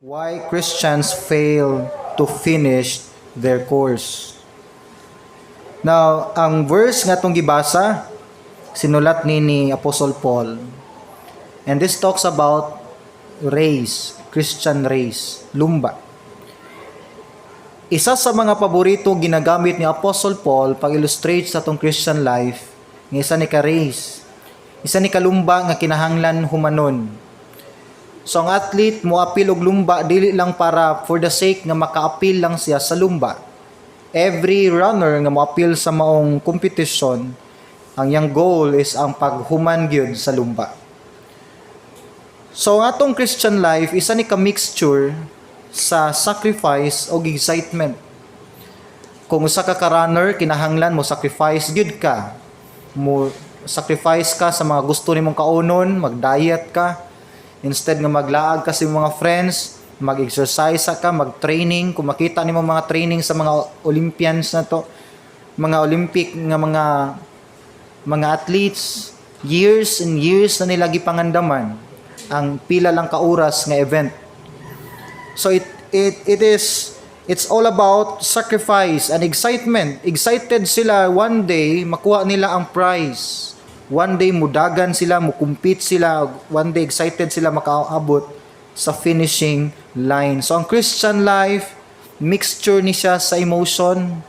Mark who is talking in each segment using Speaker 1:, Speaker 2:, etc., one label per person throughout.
Speaker 1: Why Christians fail to finish their course. Now, ang verse nga itong gibasa, sinulat ni Apostle Paul. And this talks about race, Christian race, lumba. Isa sa mga paborito ginagamit ni Apostle Paul pag-illustrate sa itong Christian life, ng isa ni ka-race, isa ni kalumba nga kinahanglan humanon. So ang athlete mo apil og lumba dili lang para for the sake nga maka-apil lang siya sa lumba. Every runner nga moapil sa maong competition, ang yang goal is ang paghuman gyud sa lumba. So ang atong Christian life isa ni ka mixture sa sacrifice o excitement. Kung usa ka runner kinahanglan mo sacrifice gyud ka. Mo sacrifice ka sa mga gusto nimong kaunon, mag-diet ka. Instead nga maglaag ka sa mga friends, mag-exercise ka, mag-training. Kung makita nimo mga training sa mga Olympians na to, mga Olympic nga mga athletes, years and years na nila gipangandaman ang pila lang ka oras nga event. So it's all about sacrifice and excitement. Excited sila one day makuha nila ang prize. One day mudagan sila, mukumpit sila, one day excited sila makaabot sa finishing line. So ang Christian life, mixture ni siya sa emotion.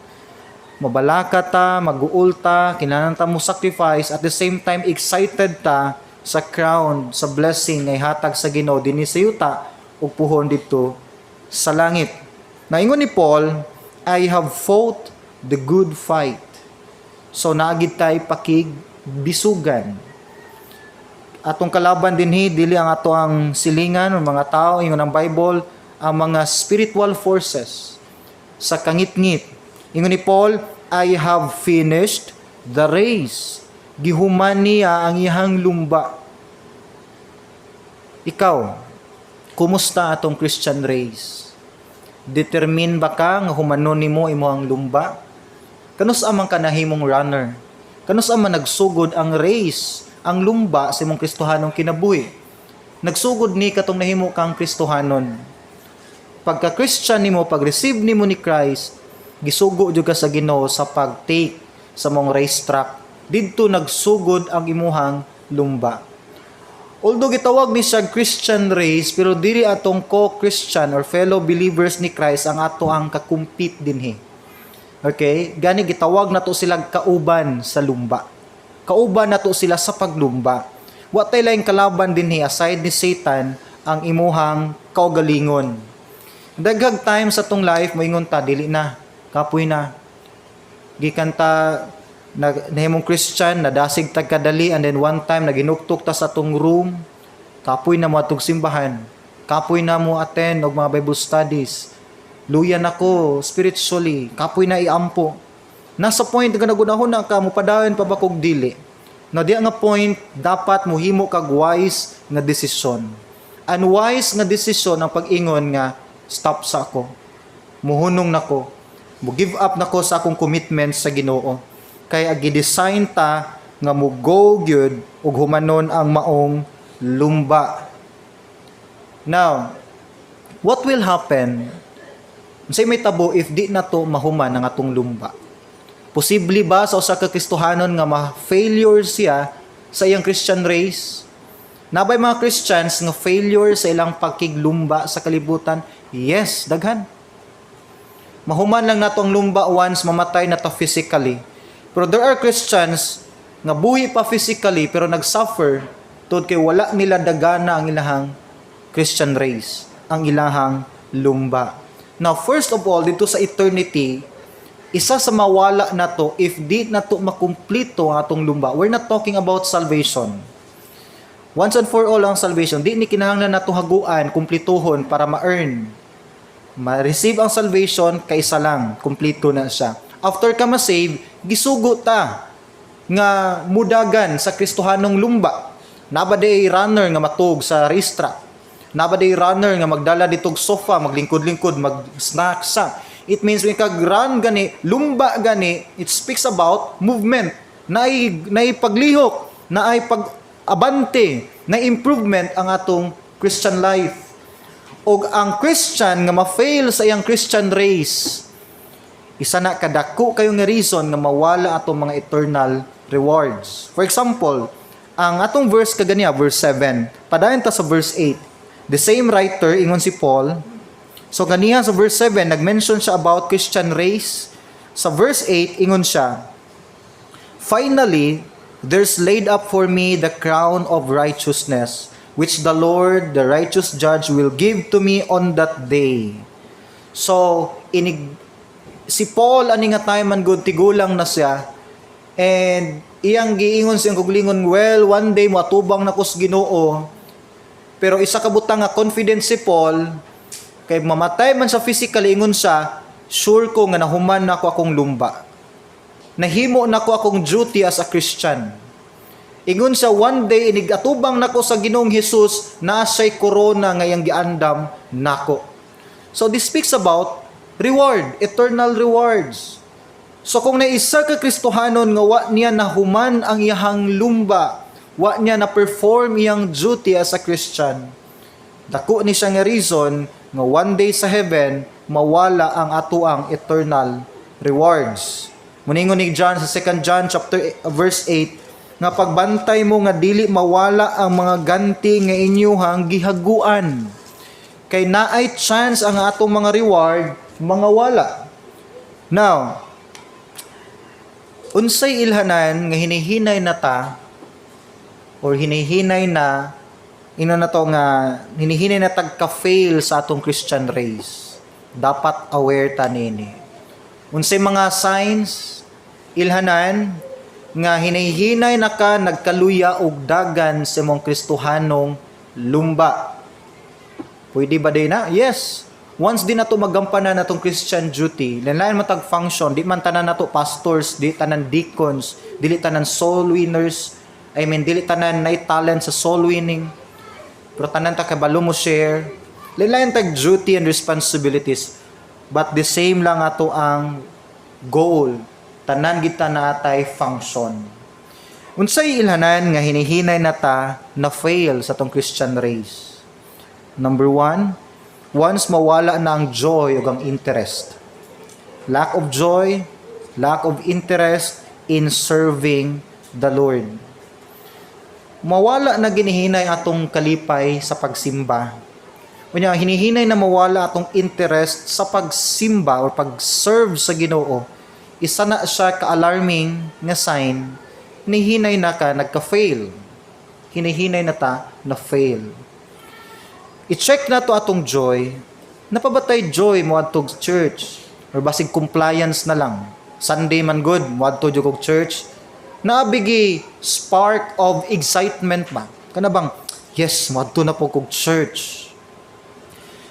Speaker 1: Mabalaka ta, mag-uul ta, kinahanglan ta mo sacrifice, at the same time excited ta sa crown, sa blessing ay hatag sa Ginoo dinhi sa yuta ug puhon dito sa langit. Naingon ni Paul, I have fought the good fight. So naagid tay pakig bisugan. Atong kalaban dinhi dili ang ato ang silingan ng mga tao, ingon ang Bible, ang mga spiritual forces sa kangit-ngit. Ingon ni Paul, I have finished the race. Gihuman niya ang iyang lumba. Ikaw, kumusta atong Christian race? Determine ba ka nga humanon nimo imong lumba? Kanus amang kanahimong runner? Kanus man nagsugod ang race, ang lumba sa imong Kristohanong kinabuhi? Nagsugod ni katong nahimo kang Kristohanon. Pagka Christian nimo, pag-receive nimo ni Christ, gisugo jud ka sa Ginoo sa pag-take sa mong racetrack. Didto nagsugod ang imuhang lumba. Although gitawag ni siya Christian race, pero dili atong co-Christian or fellow believers ni Christ ang ato ang kakumpit dinhi. Okay? Gani gitawag nato sila kauban sa lumba. Kauban nato sila sa paglumba. Wa tay laing kalaban dinhi aside ni Satan ang imuhang kaugalingon. Daghang time sa tong life moingon ta dili na, kapoy na. Gikan ta nahimong Christian, nadasig tag kadali, and then one time naginuktok ta sa tong room, kapoy na mo atong simbahan, kapoy na mo attend og mga Bible studies, luyan ako spiritually, kapoy na iampo. Nasa point nga nagunahon na ka mo padayon pa ba kog dili. No di nga point dapat mohimo kag wise nga desisyon. Unwise nga desisyon ang pag-ingon nga stop sa ako, muhunong nako, mo give up nako sa akong commitment sa Ginoo. Kaya gi-design ta nga mo go gyud ug humanon ang maong lumba. Now, what will happen? Unsay may tabo if di na to mahuman ang atong lumba? Posible ba sa usa ka Kristohanon nga ma-failure siya sa iyang Christian race? Nabay mga Christians nga failure sa ilang pagkiglumba sa kalibutan? Yes, daghan. Mahuman lang nato ang lumba once mamatay na to physically. Pero there are Christians nga buhi pa physically pero nagsuffer tungod kay wala nila dagana ang ilahang Christian race, ang ilahang lumba. Now, first of all, dito sa eternity, isa sa mawala na to if di na to makumplito ang atong lumba. We're not talking about salvation. Once and for all ang salvation, di ni kinahanglan nato haguan, kumplituhon para ma-earn. Ma-receive ang salvation kaysa lang, kumplito na siya. After ka ma-save, gisugo ta nga mudagan sa Kristohanong lumba. Nabaday runner nga matug sa racetrack. Nabaday runner nga magdala ditog sofa, maglingkod-lingkod, mag-snack sa. It means when kag-run gani, lumba gani, it speaks about movement. Naay paglihok, naay pag-abante, na improvement ang atong Christian life. O ang Christian nga ma-fail sa iyang Christian race, isa na kadako kayo nga reason nga mawala atong mga eternal rewards. For example, ang atong verse kaganiya, verse 7, padayon ta sa verse 8. The same writer, ingon si Paul, so ganiya sa verse 7, nag-mention siya about Christian race. Sa verse 8, ingon siya, finally, there's laid up for me the crown of righteousness, which the Lord, the righteous judge, will give to me on that day. So, si Paul, ani nga tayo man good, tigulang na siya, and iyang giingon siyang kuglingon, well, one day, matubang na kus Ginoo, pero isa kabutang nga confident si Paul, kay mamatay man sa physical, ingon siya, sure ko nga nahuman na ako akong lumba. Nahimo na ko akong duty as a Christian. Ingon sa one day, inigatubang nako sa Ginoong Hesus, na siya'y corona ngayang giandam nako. So this speaks about reward, eternal rewards. So kung naisa ka Kristohanon nga wa niya nahuman ang iyahang lumba, wa niya na perform iyang duty as a Christian, dako ni siya nga reason nga one day sa heaven mawala ang atuang eternal rewards. Muningon ni John sa 2 John chapter verse 8, nga pagbantay mo nga dili mawala ang mga ganti nga inyuhang gihaguan. Kay naay chance ang atong mga reward mga wala. Now, unsay ilhanan nga hinihinay na ta or hinihinay na na to nga hinihinay na tagka-fail sa atong Christian race. Dapat aware ta nini. Unsay mga signs ilhanan nga hinihinay na ka nagkaluya og dagan sa imong Kristohanong lumba. Pwede ba din na? Yes. Once din nato magampanan natong Christian duty, lain-lain matag function, di man tanan nato pastors, di tanan deacons, dili tanan soul winners, dili tanan na talent sa soul winning, pero tanan ta kabalo mo share, lain-lain tag duty and responsibilities, but the same lang ato ang goal, tanan kita natay function. Unsay ilhanan nga hinihinay na ta na fail sa tong Christian race? Number 1, once mawala na ang joy o ang interest. Lack of joy, lack of interest in serving the Lord. Mawala na ginihinay atong kalipay sa pagsimba. Kunya hinihinay na mawala atong interest sa pagsimba o pag-serve sa Ginoo. Isa na siya ka-alarming nga sign, hinihinay na ka nagka-fail. Hinihinay na ta na fail. I-check na to atong joy. Napabatay joy mo adto church or basig compliance na lang. Sunday man good, mo adto jud kog church. Naabigi spark of excitement ba? Kana bang yes, mo adto na po kog church.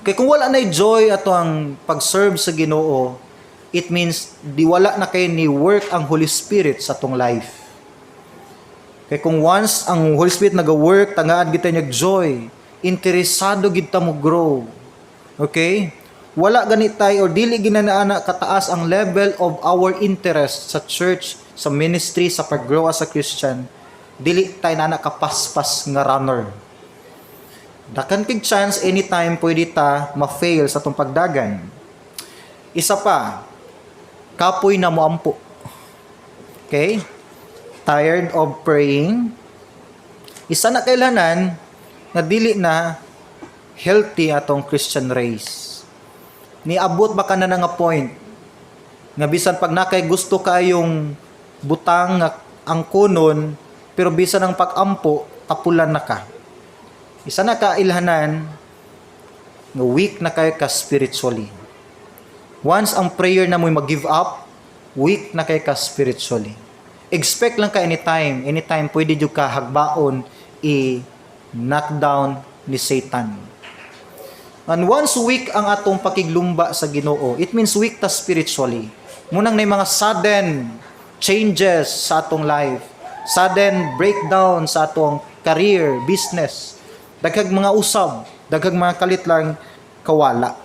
Speaker 1: Kay kung wala na joy ato ang pag-serve sa Ginoo, it means di wala na kay ni work ang Holy Spirit sa atong life. Kay kung once ang Holy Spirit naga-work, tangaad kita niya joy, interesado gid ta mo grow. Okay? Wala ganit tayo or dili ginanaana kataas ang level of our interest sa church, sa ministry, sa pag-grow as a Christian. Dili tayo na nakapaspas nga runner. Dakan kig chance anytime pwede ta ma-fail sa tong pagdagan. Isa pa, kapoy na moampo. Okay? Tired of praying. Isa na kailanan na dili na healthy atong Christian race. Niabot ba ka na nga point nga bisan pag nakay gusto kayong butang nga angkonon pero bisan ang pag-ampo tapulan na ka. Isa na ka ilhanan nga weak na kayo ka spiritually. Once ang prayer na mo mag-give up, weak na kayo ka spiritually. Expect lang ka anytime pwede jud ka hagbaon knock down ni Satan. And once weak ang atong pakiglumba sa Ginoo, it means weak ta spiritually. Munang may mga sudden changes sa atong life, sudden breakdown sa atong career, business, daghang mga usab, daghang mga kalit lang kawala.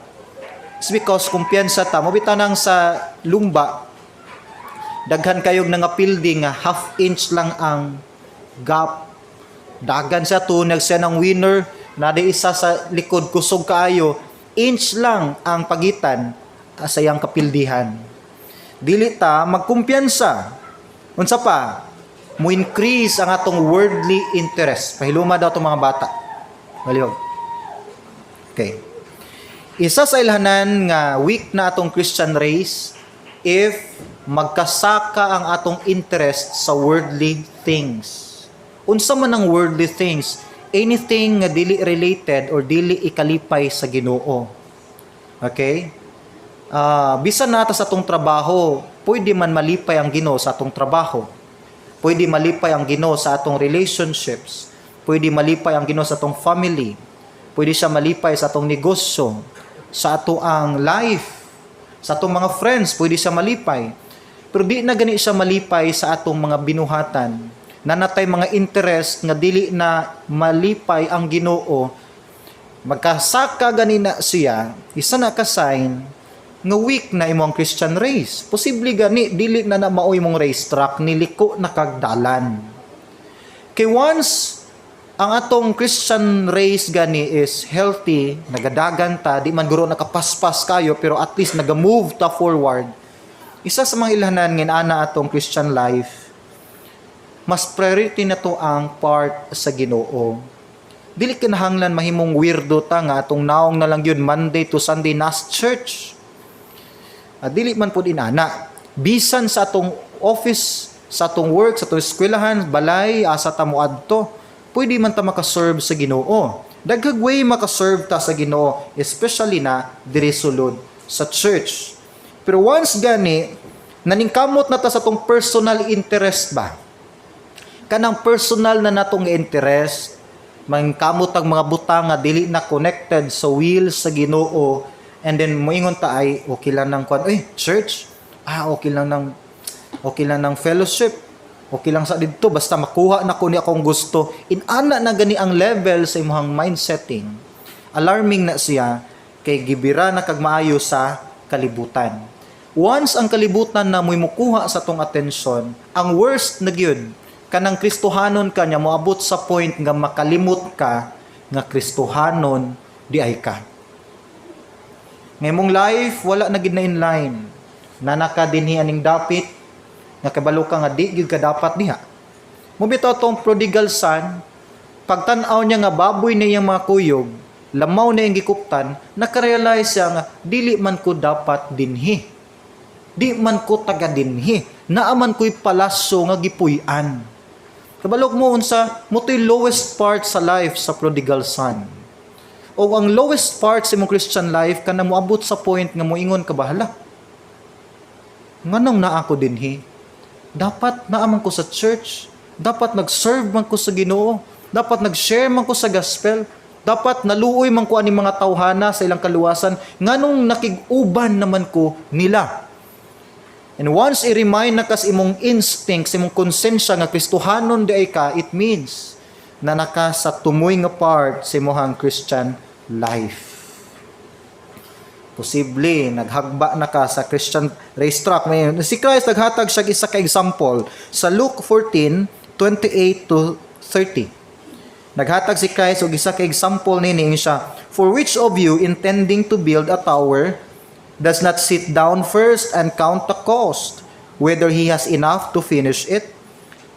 Speaker 1: It's because kumpiyansa ta, mabitanang sa lumba, daghan kayog nga building nga half inch lang ang gap. Dagan siya tunag siya ng winner, nade isa sa likod kusog kaayo, inch lang ang pagitan sa iyang kapildihan. Dili ta magkumpiyansa. Unsa pa? Mo increase ang atong worldly interest. Pahiluma daw itong mga bata. Malihog. Okay. Isa sa ilhanan nga weak na atong Christian race if magkasaka ang atong interest sa worldly things. Unsa man ang worldly things? Anything nga dili related or dili ikalipay sa Ginoo. Okay? Bisan nata sa atong trabaho, pwede man malipay ang Ginoo sa atong trabaho. Pwede malipay ang Ginoo sa atong relationships. Pwede malipay ang Ginoo sa atong family. Pwede siya malipay sa atong negosyo, sa atoang life, sa atong mga friends, pwede siya malipay. Pero di na gani siya malipay sa atong mga binuhatan. Na natay mga interest nga dili na malipay ang Ginoo. Magkasaka gani na siya, isa na ka sign nga weak na imong Christian race. Posible gani dili na maoy mong racetrack, niliko na kagdalan. Kay once ang atong Christian race gani is healthy, nagadagan ta, di man guro nakapaspas kayo, pero at least naga-move ta forward. Isa sa mga ilhanan ngin ana atong Christian life, mas priority na to ang part sa Ginoo. Dili kinahanglan mahimong weirdo ta nga atong naong na lang yun Monday to Sunday nas church. Dili man pud inana. Bisan sa atong office, sa atong work, sa atong eskwelahan, balay, asa ta moadto, pwede man ta makaserve sa Ginoo. Daghang way makaserve ta sa Ginoo, especially na diri sulod sa church. Pero once gani naningkamot na ta sa atong personal interest ba? Kanang personal na natong interest, mangkamot ang mga butang nga dili na connected sa will sa Ginoo, and then moingon ta ay okay lang nang kwan, church, okay lang ng fellowship, okay lang sa didto basta makuha na ko ni akong gusto. Inana na gani ang level sa imong mindsetting. Alarming na siya kay gibira na kag maayo sa kalibutan. Once ang kalibutan na mo'y mukuha sa tong atensyon, ang worst na gyud kanang Kristohanon ka nya moabot sa point nga makalimot ka nga Kristohanon di ay ka. Ngayong life wala na gid na in line. Nanaka dinhi aning dapit nga kabalo ka nga di gyud ka dapat diha. Mo bitaw tong prodigal son, pagtan-aw niya nga baboy na iyang mga kuyog, lamaw na iyang gikuptan, nakarealize siya nga dili man ko dapat dinhi. Di man ko taga dinhi. Naaman ko'y palasyo nga gipuy-an. Kabalog mo unsa, mo to'y lowest part sa life sa prodigal son. O ang lowest part sa imong Christian life kana moabot sa point nga moingon ka bahala. Nganong naa ko dinhi? Dapat naaman ko sa church. Dapat nag-serve man ko sa Ginoo. Dapat nag-share man ko sa gospel. Dapat naluoy man ko ani mga tawhana sa ilang kaluwasan. Nganong nakig-uban naman ko nila. And once i-remind na kas imong instincts, imong konsensya nga Kristohanon di ay ka, it means na naka sa tumoy nga part sa imong Christian life. Posible, naghagba na ka sa Christian racetrack. Si Christ naghatag siya isa ka example sa Luke 14:28 to 30. Naghatag si Christ og isa ka example nini siya, for which of you intending to build a tower does not sit down first and count the cost, whether he has enough to finish it,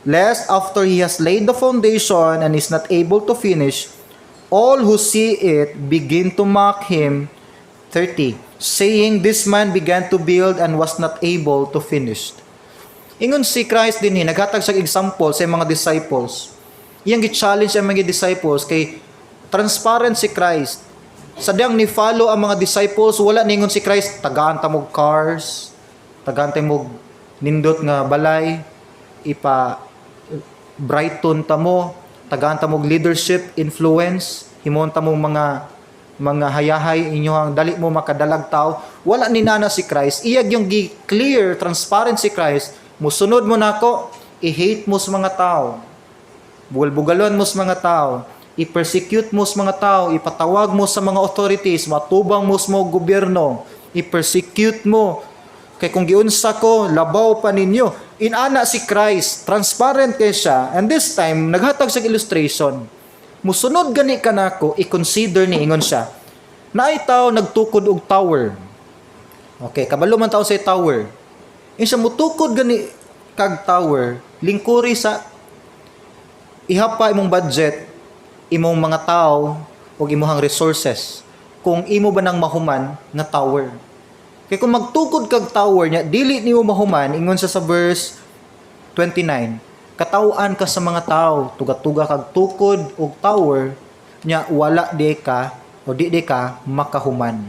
Speaker 1: lest after he has laid the foundation and is not able to finish, all who see it begin to mock him. 30. Saying, this man began to build and was not able to finish. Ingon si Christ din naghatag siya example sa mga disciples. Iyang gi-challenge ang mga disciples kay transparent si Christ. Sadyang ni follow ang mga disciples, wala ningon si Christ, tagaan ta mog cars, tagaan ta mog nindot nga balay, ipa brighton ta mo, tagaan ta mog leadership, influence, himon ta mong mga hayahay inyohang dali mo makadalag tao. Wala ni nana si Christ. Iyag yung clear, transparent si Christ. Musunod mo nako, i-hate mo sa mga tao. Bugal-bugalon mo sa mga tao. I-persecute mo sa mga tao, ipatawag mo sa mga authorities, matubang mo sa mga gobyerno, i-persecute mo. Kay kung giunsa ko, labaw pa ninyo. Inana si Christ, transparent kay siya, and this time, naghatag siya illustration. musunod gani kanako, i-consider ni ingon siya. Naay tao nagtukod og tower. Okay, kabalo man tao sa tower. Siya mutukod gani kag tower, lingkuri sa ihapa imong budget, imong mga tao ug imong resources kung imo ba nang mahuman nga tower. Kay kung magtukod kag tower nya dili nimo mahuman, ingon sa verse 29, kataw-an ka sa mga tao, tuga-tuga kag tukod og tower nya wala di ka o di ka makahuman.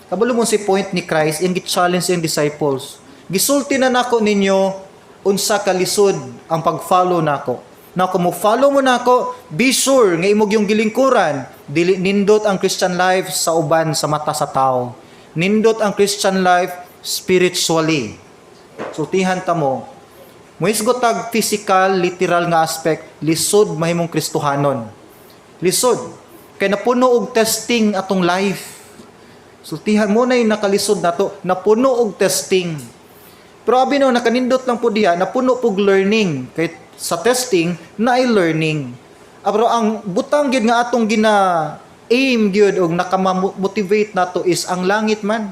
Speaker 1: Kabalo mo si point ni Christ, yung gi-challenge yung disciples. Gisulti na nako ninyo unsa ka lisod ang pag-follow nako. Na kung mo follow mo nako, be sure nga imong yung gilingkuran, dili nindot ang Christian life sa uban sa mata sa tao. Nindot ang Christian life spiritually. Sultihan ta mo. Muisgot tag physical, literal nga aspect, lisod mahimong Kristohanon. Lisod. Kay napuno og testing atong life. Sultihan mo na yung nakalisod na to, napuno og testing. Pero abi no, nakanindot lang po diha, napuno pog learning. Kay sa testing, na ay learning. Pero ang butang gyud nga atong aim gyud og nakamotivate nato is ang langit man.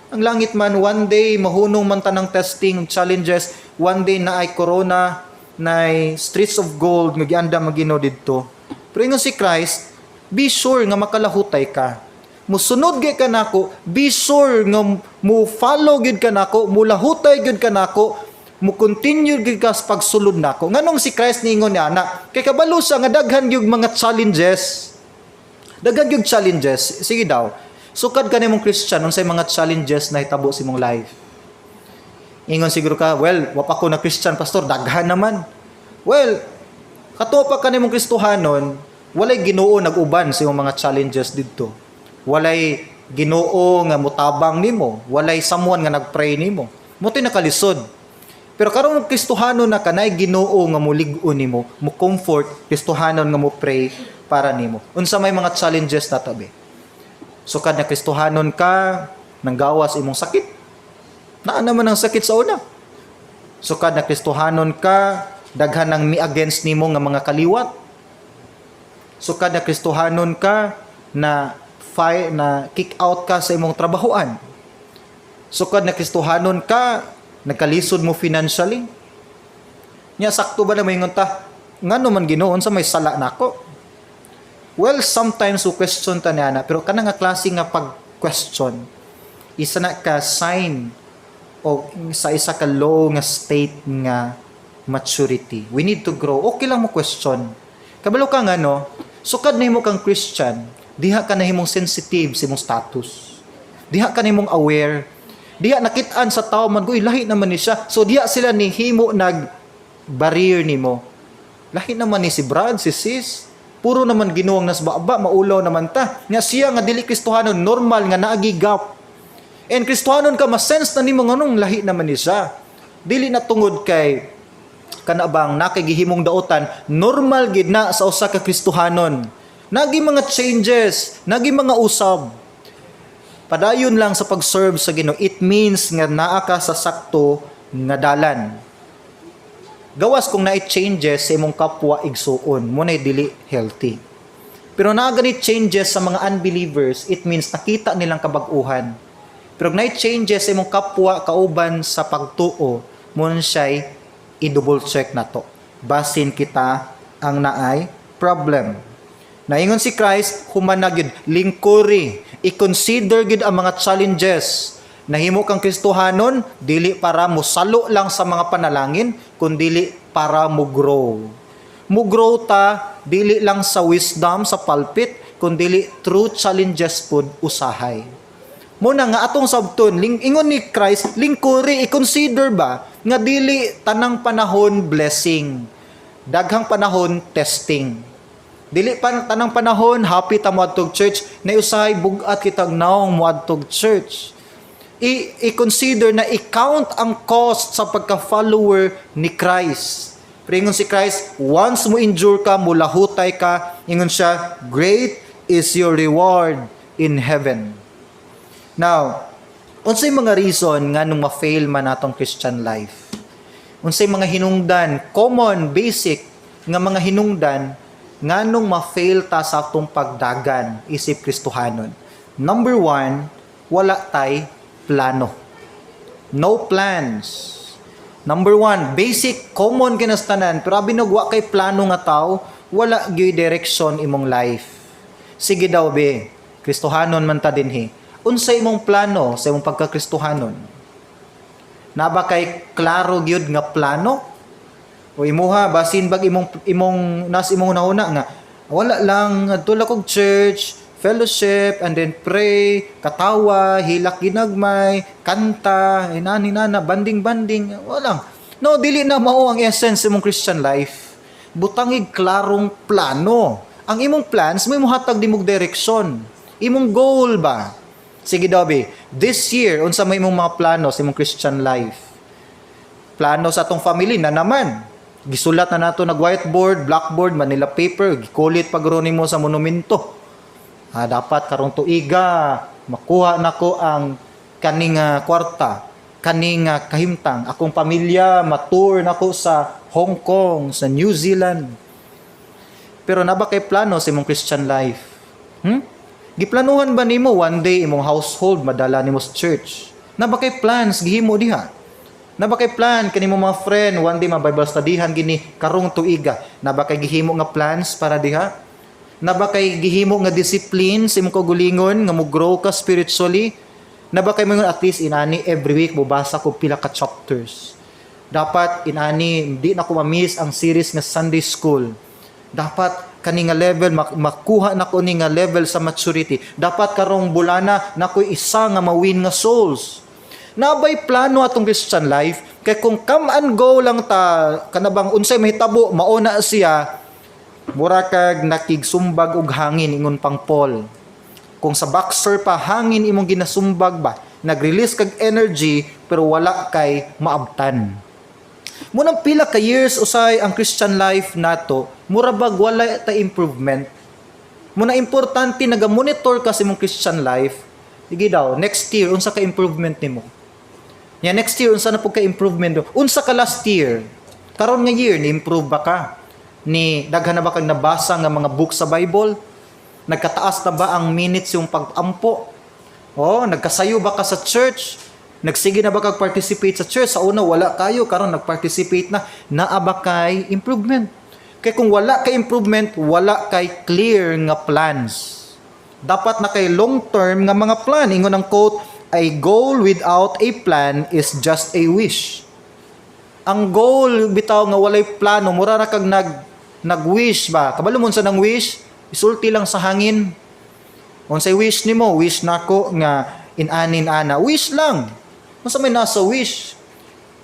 Speaker 1: Ang langit man, one day mahunong man tanang testing, challenges, one day na ay corona, na ay streets of gold, magianda magino didto. Pero ingon si Christ, be sure nga makalahutay ka. Musunod gyud ka nako, be sure nga mo follow gyud ka nako, mulahutay gyud ka nako, mo continue gyud ka sa pagsulod nako. Nganong si Christ niingon ni ana, kay kabalo siya nga daghan gyud mga challenges. Daghan gyud challenges. Sige daw. Sukad ka nimong Christian unsay mga challenges na hitabo sa imong life. Ingon siguro ka, well, wa pa ko na Christian pastor, daghan naman. Well, kato pa ka nimong Kristohanon, walay Ginoo nag-uban sa imong mga challenges didto. Walay Ginoo nga mutabang nimo, walay someone nga nagpray nimo. Motoy nakalisod. Pero karon Kristohanon na kanay Ginoo nga mulig-on nimo, mo comfort, Kristohanon nga mo pray para nimo. Unsa may mga challenges na tabi? Sukad na Kristohanon ka, nanggawas imong sakit. Naa naman ang sakit sa una. Sukad na Kristohanon ka, daghan nang mi against nimo nga mga kaliwat. Sukad na Kristohanon ka na kick out ka sa imong trabahoan. Sukad na Kristohanon ka, nagkalisod mo financially. Nya sakto ba na moingon ta? Ngano man Ginoo unsa may sala nako? Well, sometimes we question ta niana, pero kana nga klase nga pag-question, isa na ka sign o sa isa ka low nga state nga maturity. We need to grow. Okay lang mo question. Kabalo ka nga no, sukad nimo kang Christian, diha ka nahimong sensitive sa imong status. Diha ka nahimong aware. Diha nakit-an sa tao man, uy, lahi naman ni siya. So diha sila ni himo nag-barrier nimo. Lahi naman ni si Brad, si sis. Puro naman Ginoong nasbaba, maulaw naman ta. Nga siya nga dili Kristohanon, normal nga naagigap. And Kristohanon ka, masense na nimo nganong lahi naman ni siya. Dili na tungod kay kanabang nakagihimong dautan, normal gid na sa usa ka Kristohanon. Nagi mga changes, nagi mga usab. Padayon lang sa pag-serve sa Ginoo, it means nga naa ka sa sakto nga dalan. Gawas kung naay changes sa imong kapwa igsuon, mo nay dili healthy. Pero naa gani changes sa mga unbelievers, it means nakita nilang kabag-uhan. Pero naay changes sa imong kapwa kauban sa pagtuo, mo siya'y i-double check na to. Basin kita ang naay problem. Naingon si Christ, human na gyud, lingkuri, i-consider gyud ang mga challenges. Nahimo kang Kristohanon, dili para mo salo lang sa mga panalangin, kundi para mo grow. Mo grow ta, dili lang sa wisdom, sa pulpit, kundi through challenges pud usahay. Muna nga atong sabton, ingon ni Christ, lingkuri, i-consider ba, nga dili tanang panahon blessing, daghang panahon testing. Dili pa tanang panahon happy ta mo adtog church, na usahay bugat kitag naong mo adtog church. I-consider na i-count ang cost sa pagka-follower ni Christ. Pero ingon si Christ, once mo endure ka, mulahutay ka, ingon siya, great is your reward in heaven. Now, unsay mga reason nga nung ma-fail man natong Christian life? Unsay mga hinungdan, common, basic nga mga hinungdan nganong ma-fail ta sa atong pagdagan isip Kristohanon. Number 1, wala tay plano. No plans. Number 1, basic, common kinastanan, pero abinog wa kay plano nga tao, wala gyud direction imong life. Sige daw be, Kristohanon man ta dinhi. Unsa imong plano sa imong pagka-Kristohanon? Na ba kay klaro gyud nga plano? O imuha basin bag imong nas imong una nga wala lang adto kog church, fellowship, and then pray, katawa, hilak ginagmay, kanta, inani-nana, banding-banding, walang. No, dili na mao ang essence imong Christian life. Butangig klarong plano. Ang imong plans, may muhatag dimog direksyon. Imong goal ba? Sige daw be, this year, unsa may imong mga plano sa imong Christian life? Plano sa atong family na naman. Gisulat na nato nag whiteboard, blackboard, Manila paper, gikulit pagro nimo sa monumento. Dapat karong tuiga makuha nako ang kaning kwarta, kaning kahimtang. Akong pamilya matour nako sa Hong Kong, sa New Zealand. Pero na ba kay plano sa imong Christian life? Giplanuhan ba nimo one day imong household madala nimo sa church? Na ba kay plans gihimo diha? Na ba kay plan kanimo mga friend one day ma-Bible studyhan gini karong tuiga? Na ba kay gihimo nga plans para diha? Na ba kay gihimo nga discipline sa imong kaugalingon nga mo grow ka spiritually? Na ba kay mo at least inani every week mubasa ko pila ka chapters? Dapat inani di na ko ma-miss ang series nga Sunday School. Dapat kani nga level makuha na ko ni nga level sa maturity. Dapat karong bulana na ko isa nga mawin nga souls. Nabay plano atong Christian life kay kung come and go lang ta kanabang unsay mahitabo mauna siya mura kag nakigsumbag og hangin ingon pang Paul. Kung sa boxer pa hangin imong ginasumbag ba, nag-release kag energy pero wala kay maabtan. Munang pila ka years usay ang Christian life nato, mura bag wala ta improvement. Muna importante naga-monitor ka sa imong Christian life. Sige daw, next year unsa ka improvement nimo? Next year unsa na pud ka improvement do? Unsa ka last year? Karon nga year ni improve ba ka? Ni daghan na ba kang nabasa nga mga book sa Bible? Nagkataas na ba ang minutes yung pag-ampo? Nagkasayo ba ka sa church? Nagsige na ba kag participate sa church? Sa una wala kayo, karon nag-participate na. Naa ba kay improvement? Kay kung wala kay improvement, wala kay clear nga plans. Dapat na kay long term nga mga plan. Ingon ang quote, a goal without a plan is just a wish. Ang goal bitaw nga walay plano, mura ra kag nag-wish ba? Kabalo mo sa nang wish, isulti lang sa hangin. Unsay wish nimo? Wish nako nga inanin ana. Wish lang. Unsa may nasa wish?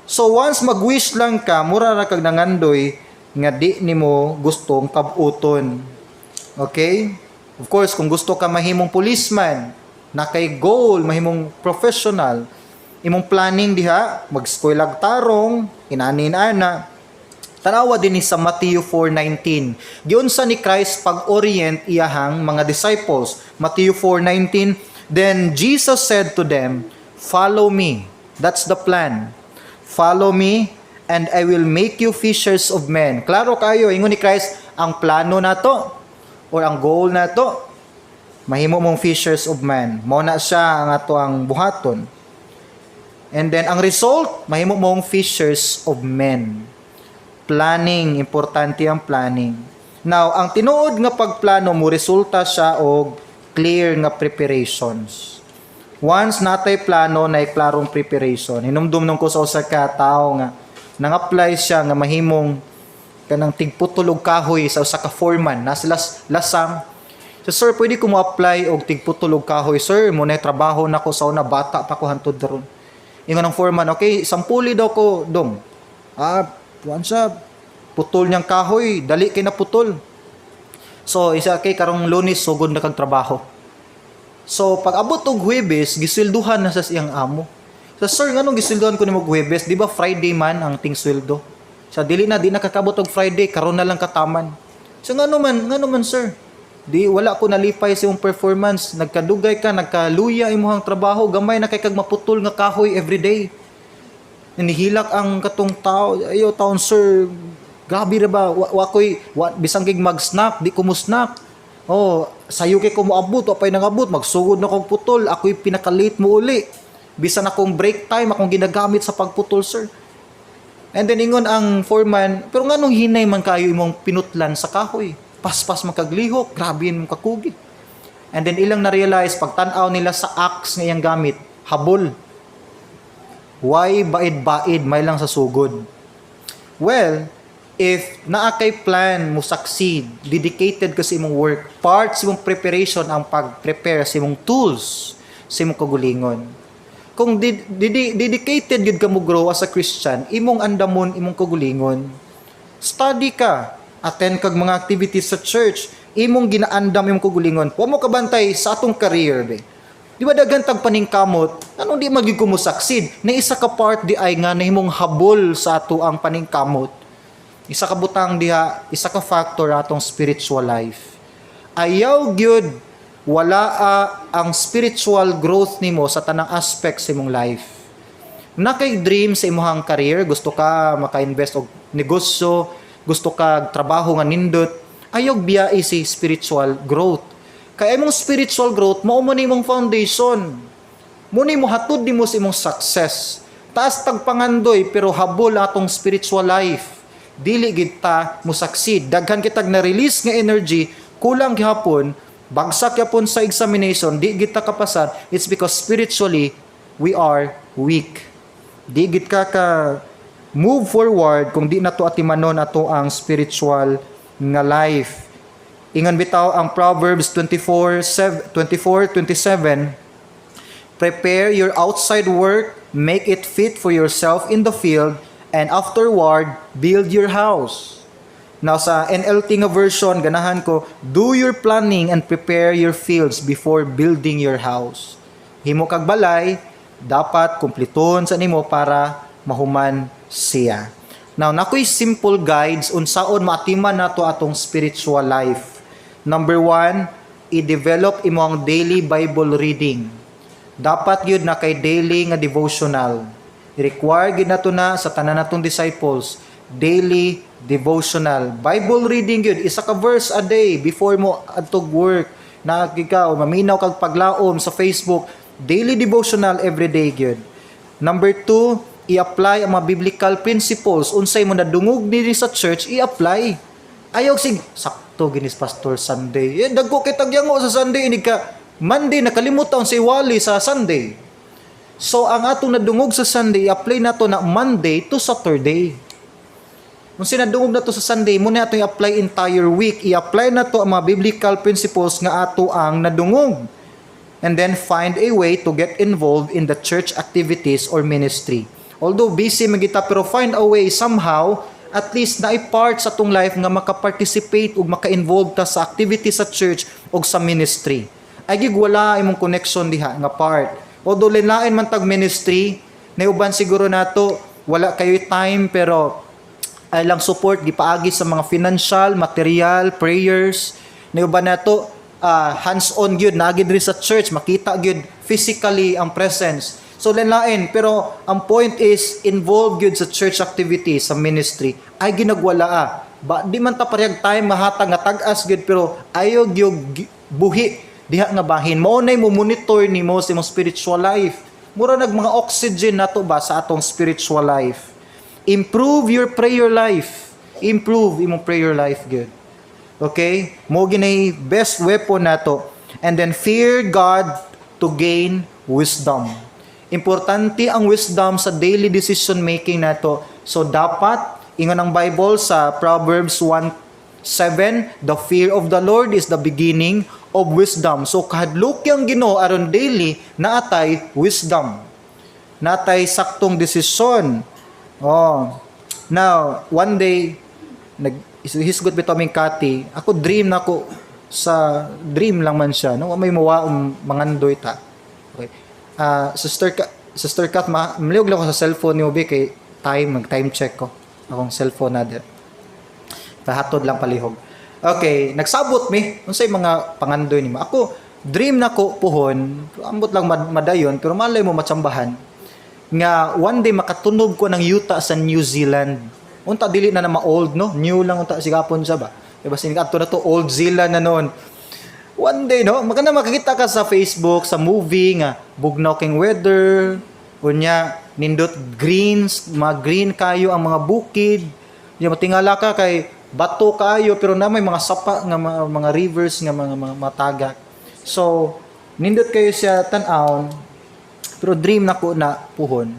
Speaker 1: So once mag-wish lang ka, mura ra kag nangandoy nga di nimo gustong kabuton. Okay? Of course, kung gusto ka mahimong policeman, na kay goal, mahimong professional, imong planning diha, mag-eskwela tarong, inanin ana. Tanawa din sa Matthew 4:19. Giunsa ni Christ pag-orient iyahang mga disciples. Matthew 4:19, then Jesus said to them, follow me. That's the plan. Follow me and I will make you fishers of men. Klaro kayo, ingon ni Christ, ang plano nato or ang goal nato mahimo mong fishers of men. Mao na siya ang ato ang buhaton. And then ang result, mahimo mong fishers of men. Planning, importante ang planning. Now, ang tinuod nga pagplano mo resulta siya og clear nga preparations. Once natay plano na klarong preparation, hinumdum nung ko sa usa ka tawo nga nang-apply siya nga mahimong kanang tigputulog kahoy sa usa ka foreman na sila lasang. So, sir, pwede ko mo-apply og tigputulog kahoy. Sir, muna trabaho na ko sa una, bata pa ko hantod daron. Ingon ng foreman, okay, sampuli daw ko, dong. Tuwan siya, putol niyang kahoy, dali kay na putol. So, isa kay karong Lunes, sugod na kag trabaho. So, pag abot og Huwebes, gisilduhan na sa siyang amo. So, sir, nganong gisilduhan ko ni mo Huwebes? Di ba Friday man ang ting sweldo? So, di na kakabot og Friday, karon na lang kataman. So, ngano man, sir? Di wala ko nalipay sa imong performance, nagkadugay ka, nagkaluya imong trabaho, gamay na kay kag maputol nga kahoy everyday. Nihilak ang katong tao, ayo taon sir, Grabe ra ba, bisang gig mag-snack, di ko mo snack. Oh, sayo kay ko moabot, apay nangabot, magsugod na kong putol, ako'y pinaka-late mo uli. Bisan akong break time, akong ginagamit sa pagputol, sir. And then ingon ang foreman, pero nga nung hinay man kayo imong pinutlan sa kahoy, paspas makaglihok, grabe yung kakugi. And then ilang na-realize, pagtanaw nila sa axe nga iyang gamit, habol. Why baid-baid, may lang sa sugod? Well, if naa kay plan mo succeed, dedicated ka sa imong work, part sa imong preparation ang pag-prepare sa imong tools sa imong kagulingon. Kung dedicated yun ka mo grow as a Christian, imong andamon, imong kagulingon, study ka, attend kag mga activities sa church, imong ginaandam imong kagulingon, wa mo kabantay sa atong career, be. Di ba daghan tag paningkamot, anong di magig mo succeed? Na isa ka part di ay nga nahimong habol sa ato ang paningkamot. Isa ka butang diha, isa ka factor atong spiritual life. Ayaw gyud wala ang spiritual growth nimo sa tanang aspect sa imong life. Na kay dream sa imong career, gusto ka maka-invest og negosyo, gusto ka trabaho nga nindot, ayaw biya si spiritual growth. Kaya imong spiritual growth mao man imong foundation. Muni mo hatod nimo sa imong success. Taas tagpangandoy pero habol atong spiritual life. Dili gid ta mo succeed, daghan kitag na release nga energy, kulang gihapon, bagsak yapon sa examination, di gid ta kapasan. It's because spiritually we are weak. Di gid ka move forward kung di nato atimanon ato ang spiritual nga life. Ingon bitaw ang Proverbs 24:27, prepare your outside work, make it fit for yourself in the field, and afterward, build your house. Now sa NLT nga version, ganahan ko, do your planning and prepare your fields before building your house. Himo kag balay, dapat kumpliton sa nimo para mahuman siya. Now, nakoy simple guides unsaon maatiman nato atong spiritual life. Number 1, i-develop imong daily Bible reading. Dapat yun na kay daily nga devotional. I-require gid nato na sa tanan natong disciples, daily devotional. Bible reading yun, isa ka verse a day before mo adtog work. Na ikaw, maminaw kag paglaom sa Facebook, daily devotional every day yun. Number 2, i-apply ang mga biblical principles. Unsay mo nadungog diri sa church, i-apply. Ayaw sakto ginis Pastor Sunday. Dagko kay tagyango sa Sunday, inig ka Monday nakalimutan sa iwali sa Sunday. So ang atong nadungog sa Sunday, i-apply nato na Monday to Saturday. Kung sinadungog nato sa Sunday, muna nato i-apply entire week. I-apply nato ang mga biblical principles nga ato ang nadungog. And then find a way to get involved in the church activities or ministry. Although busy magita, pero find a way somehow, at least na i-part sa atong life nga maka-participate o maka-involve ta sa activities sa church o sa ministry. Ay wala imong connection diha nga part. Although lain man tag ministry, naiuban siguro nato wala kayo time pero ay lang support gipaagi sa mga financial, material, prayers. Naiuban nato hands-on gyud naagid diri sa church, makita gyud physically ang presence. So lain pero ang point is involved gyud sa church activities, sa ministry. Ay ginagwala ba di man ta parehag time mahatag nga tag-as gyud pero ayo gyud buhi diha nga bahin. Mao nay mo monitor nimo sa imong spiritual life. Mura nag mga oxygen nato ba sa atong spiritual life. Improve your prayer life. Improve imong prayer life good. Okay? Mo ginay best weapon nato. And then fear God to gain wisdom. Importante ang wisdom sa daily decision making nato. So dapat ingon ang Bible sa Proverbs 1:7, the fear of the Lord is the beginning of wisdom. So kahadlok yang Ginoo aron daily naatay wisdom. Naatay saktong desisyon. Now, one day hisgot bitaw ming kati. Ako dream nako sa dream lang man siya. No, may mawaom mangandoy ta. Okay. Sister Kat, maliog lang ko sa cellphone ni Ubi kay mag-time check ko. Akong cellphone na din. Pahatod lang palihog. Okay, nagsabot mi. Unsay mga pangandoy nimo? Ako, dream nako puhon. Ambot lang madayon, pero malay mo matsambahan. Nga, one day makatunog ko ng yuta sa New Zealand. Unta dili na ma-old, no? New lang unta sigapon siya ba? Diba sinikadto na to old zilla na noon. One day, no? Maganda makakita ka sa Facebook, sa movie nga bugnaw king weather, unya nindot greens, mga green kayo ang mga bukid. Di matingala ka kay bato kayo pero na may mga sapa nga mga rivers nga mga mataga. So, nindot kayo siya tan-aw pero dream na ko na puhon.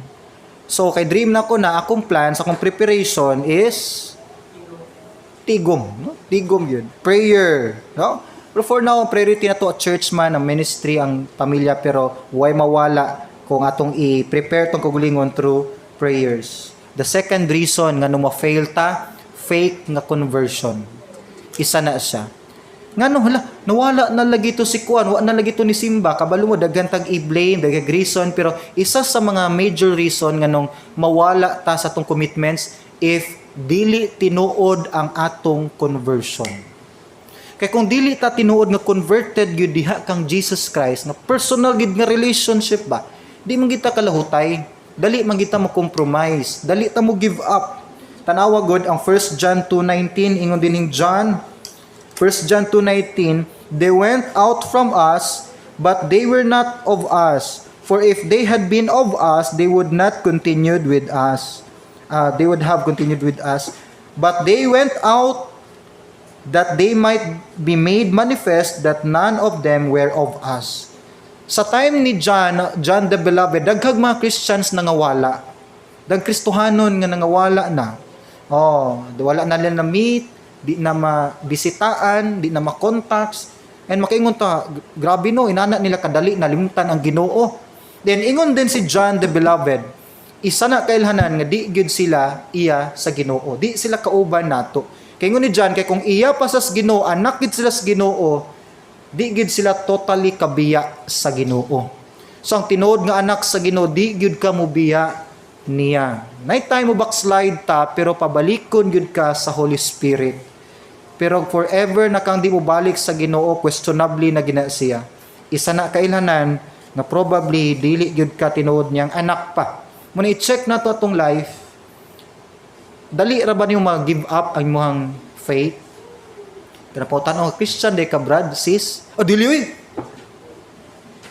Speaker 1: So, kay dream na ko na akong plan sa akong preparation is tigom, no? Tigom yun. Prayer, no? Pero for now, priority na to at church man, ang ministry, ang pamilya, pero way mawala kung atong i-prepare tong kagalingon through prayers. The second reason nga nung ma-fail ta, fake nga conversion. Isa na siya. Nga no, hala, nawala na lagi to si Kuan, wala na lagi to ni Simba, kabalo mo, daghan tag i-blame, daghan reason, pero isa sa mga major reason nga nung mawala ta sa atong commitments, if dili tinuod ang atong conversion. Kaya kung dili ta tinuod nga converted gyud diha kang Jesus Christ, nga personal gid nga relationship ba, di man kita kalahutay, dali man kita mo compromise, dali ta mo give up. Tanawa god ang 1 John 2:19 ingon dining John 1 John 2:19, they went out from us, but they were not of us. For if they had been of us, they would not continued with us. They would have continued with us. But they went out that they might be made manifest that none of them were of us. Sa time ni John the Beloved, daghang mga Christians nangawala. Dag Kristohanon nga nangawala na. Wala na nila na meet, di na mabisitaan, di na ma-contacts, and makaingon ta, grabe no, inana nila kadali, nalimutan ang Ginoo. Then, ingon din si John the Beloved, isa na kailhanan nga di gyud sila iya sa Ginoo, di sila kauban nato. Kay ingon ni John, kay kung iya pa sa Ginoo, anak gid sila sa Ginoo, di gid sila totally kabiya sa Ginoo. So, ang tinuod nga anak sa Ginoo, di gid ka mubiya niya. Night time mo backslide ta, pero pabalikon gud ka sa Holy Spirit. Pero forever na kang di mo balik sa Ginoo, questionably na gina siya. Isa na kailhanan na probably dili gyud ka tinuod niyang anak pa. Muna i-check na to atong life. Dali ra ba niyo mag-give up ang imong faith? Pero po tanong, Christian day ka brad, sis? Dili oy.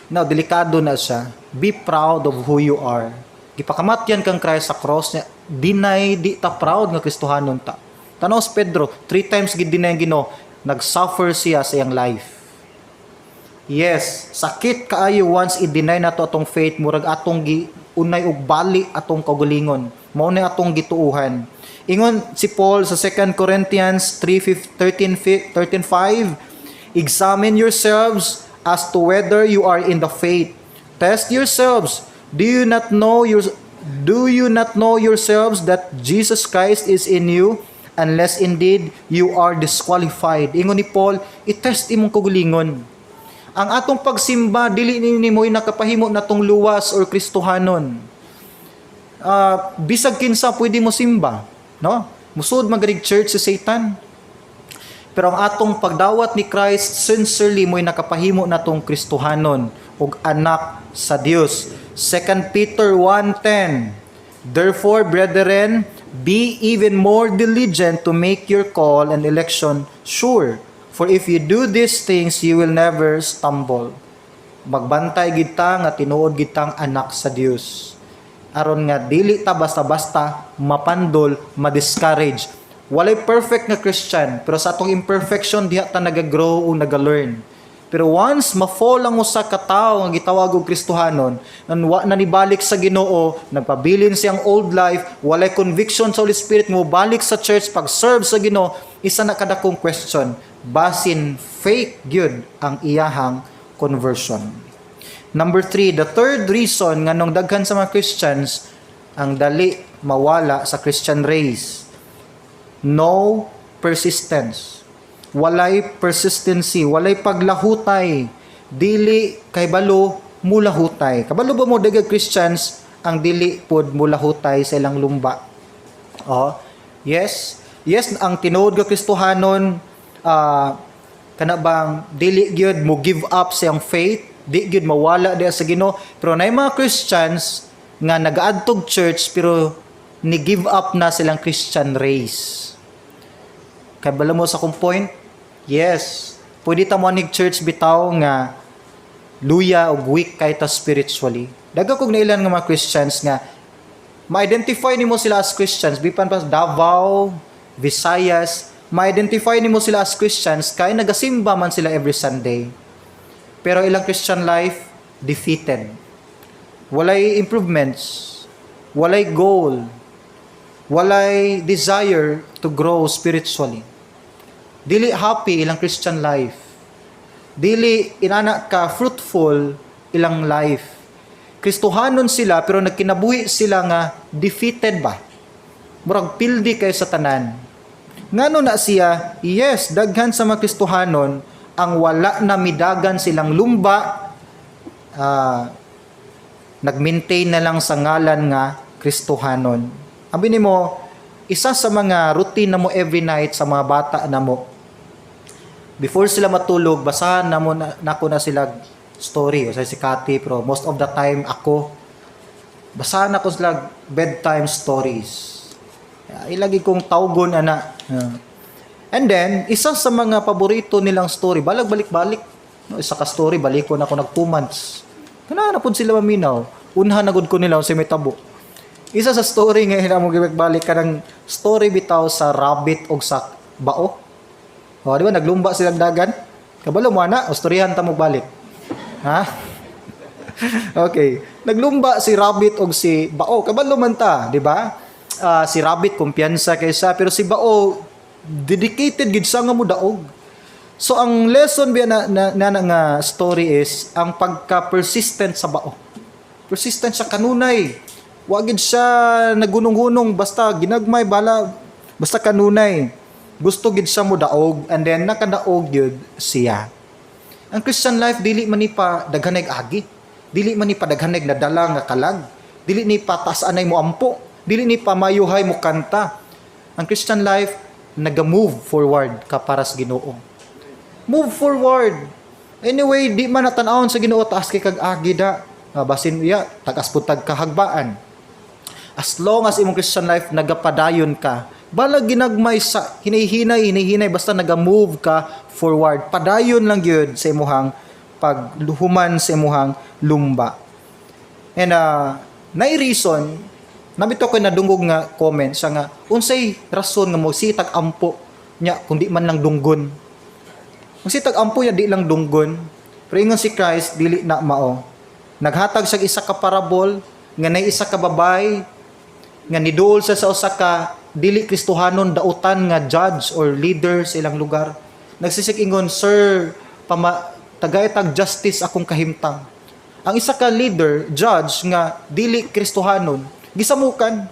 Speaker 1: Now, delikado na siya. Be proud of who you are. Gipakamatyan kang Christ sa cross niya. Deny, di ta proud nga Kristohanon ta. Tanaw si Pedro, 3 times gid-deny ang Ginoo, nag-suffer siya sa iyang life. Yes, sakit kaayo once i-deny na to atong faith, murag atong unay og bali atong kaugalingon. Mao na atong gituuhan. Ingon si Paul sa 2 Corinthians 13:5, examine yourselves as to whether you are in the faith. Test yourselves. Do you not know yourselves that Jesus Christ is in you? Unless indeed you are disqualified. Ingon ni Paul, i-test imong kaugalingon. Ang atong pagsimba, dili nimoy nakapahimo natong luwas or Kristohanon. Bisag kinsa pwede mo simba, no? Musud magarig church si Satan. Pero ang atong pagdawat ni Christ, sincerely mo'y nakapahimo natong Kristohanon ug anak sa Dios. 2 Peter 1:10, therefore, brethren, be even more diligent to make your call and election sure. For if you do these things, you will never stumble. Magbantay gid ta nga tinuod gid tang anak sa Dios. Aron nga dili ta basta-basta mapandol, ma-discourage. Walay perfect nga Christian, pero sa atong imperfection diha ta nagagrow o naga-learn. Pero once ma-fall ang usa ka tawo nga gitawag og Kristohanon, nanibalik sa Ginoo, nagpabilin siyang old life, walay conviction sa Holy Spirit mo balik sa church pag-serve sa Ginoo, isa na kadakong question, basin fake gyud ang iyahang conversion. Number 3, the third reason nga nung daghan sa mga Christians ang dali mawala sa Christian race. No persistence. Walay persistency, walay paglahutay, dili kay balo mulahutay. Kabalo ba mo dagag Christians ang dili pod mulahutay sa ilang lumba? Yes, ang tinuod nga Kristohanon kana bang dili gyud mo give up sa iyang faith, di gyud mawala diha sa Ginoo. Pero nay mga Christians nga nagaadtog church pero ni give up na silang Christian race. Kaya bala mo sa kong point? Yes. Pwede ta mo anig church bitaw nga luya o weak kay ta spiritually. Daga kog nailan nga mga Christians nga ma-identify nimo sila as Christians bipan pa Davao, Visayas, ma-identify nimo sila as Christians kay nagasimba man sila every Sunday. Pero ilang Christian life defeated. Walay improvements, walay goal, walay desire to grow spiritually. Dili happy ilang Christian life. Dili inana ka fruitful ilang life. Kristohanon sila pero nagkinabuhi sila nga defeated ba? Murag pildi kay sa tanan. Ngano na siya? Yes, daghan sa mga Kristohanon ang wala na midagan silang lumba, nag-maintain na lang sa ngalan nga Kristohanon. Abi nimo, isa sa mga routine na mo every night sa mga bata na mo, before sila matulog, basahan na mo na sila story. O si Kati, pero most of the time ako, basahan ako sila bedtime stories. Ilagi kong tawgon, ana. And then, isa sa mga paborito nilang story, balik-balik. Isa ka story, balik ko na ako nag 2 months. Kana po sila maminaw. Unha nagod ko nila sa may tabo. Isa sa story nga hina mo gibalik ka ng story bitaw sa rabbit o sa bao. O, di ba naglumba silang dagan? Kabalo mo ana, ostoryahan ta mo balik. Ha? Okay. Naglumba si rabbit o si bao. Kabalo man ta, di ba? Si rabbit kumpiyansa kaysa, pero si bao dedicated gid sa nga mo daog. So ang lesson biya na nga story is ang pagka-persistent sa bao. Persistent siya kanunay. Wa gid siya nagunong-hunong basta ginagmay bala basta kanunay. Gusto gid siya mo daog and then nakadaog gyud siya. Ang Christian life dili man ni pa daghanay agi. Dili man ni pa daghanay nadala nga kalag. Dili ni pa taas-anay mo ampo. Dili ni pa mayuhay mo kanta. Ang Christian life naga-move forward ka para sa Ginoo. Move forward. Anyway, di man natan-awon sa Ginoo taas kay kag agi da. Basin iya tagas putag kahagbaan. As long as imong Christian life nagapadayon ka, bala ginagmay sa hinihinay basta naga-move ka forward. Padayon lang gyud sa imuhang paghuman sa imuhang lumba. And nay reason nabito ko nadungog nga comment siya nga unsay rason nga mo sitag ampo nya kundi man lang dunggon. Magsitag ampo ya di lang dunggon. Pero ingon si Christ dili na mao. Naghatag siya isa ka parabol nga nay isa ka babay nga niduol sa usa ka dili Kristohanon dautan nga judge or leader sa ilang lugar. Nagsisik ingon, "Sir, tagaytag justice akong kahimtang." Ang isa ka leader, judge nga dili Kristohanon, gisamukan.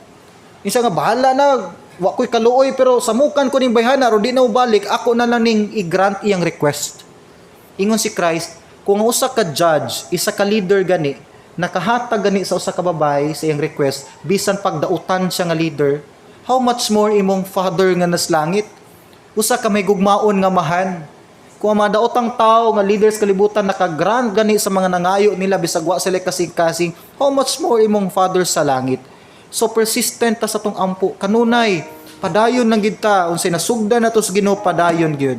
Speaker 1: Isa nga bahala na, wa ko'y kaluoy pero samukan ko ning bayhana ro di na ubalik, ako na lang ning i-grant iyang request. Ingon si Christ, kung ang usa ka judge, isa ka leader gani, nakahatag gani sa usa ka babay sa iyang request, bisan pagdautan siya nga leader, how much more imong Father nga nas langit? Usa ka may gugmaon nga mahan. Kung ang mga daotang tao nga leaders kalibutan naka-grant gani sa mga nangayo nila bisag wa sila kasing-kasing, how much more imong Father sa langit? So persistent ta sa tong ampo, kanunay, padayon lang gid ta, unsay nasugdan nato sa Ginoo padayon gyud.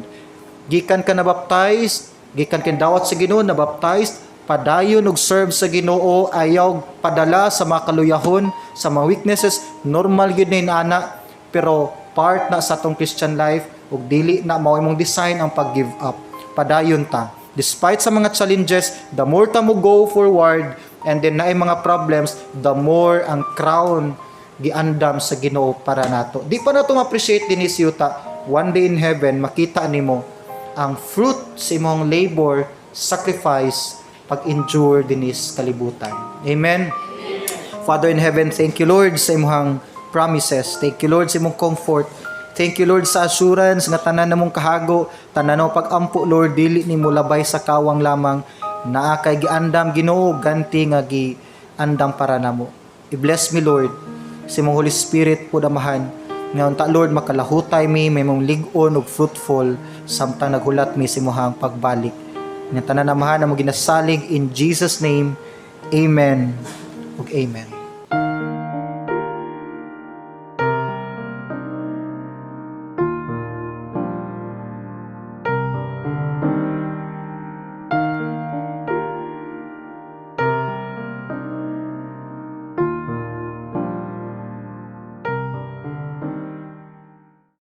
Speaker 1: Gikan ka na baptized, gikan ken dawat sa Ginoo na baptized, padayon og serve sa Ginoo, ayaw padala sa mga kaluyahon, sa mga weaknesses, normal gyud na inana, pero part na sa tong Christian life ug dili na mao imong design ang pag-give up. Padayon ta. Despite sa mga challenges, the more ta mo go forward and then naay mga problems, the more ang crown giandam sa Ginoo para nato. Di pa nato ma-appreciate din is yuta. One day in heaven makita nimo ang fruit sa imong labor, sacrifice, pag-endure dinis kalibutan. Amen. Father in heaven, thank you Lord sa imong promises. Thank you Lord sa imong comfort. Thank you Lord sa assurance nga tanan namong kahago, tanan namong pag-ampo Lord, dili nimo labay sa kawang lamang, naa kay giandam Ginoo ganti nga giandam para namo. I-bless me Lord sa imong Holy Spirit pud amahan nga unta Lord makalahutay mi may mong lig-on ug fruitful samtang naghulat mi sa imong pagbalik. Nga tanan amahan na mo ginasalig in Jesus name. Amen ug amen.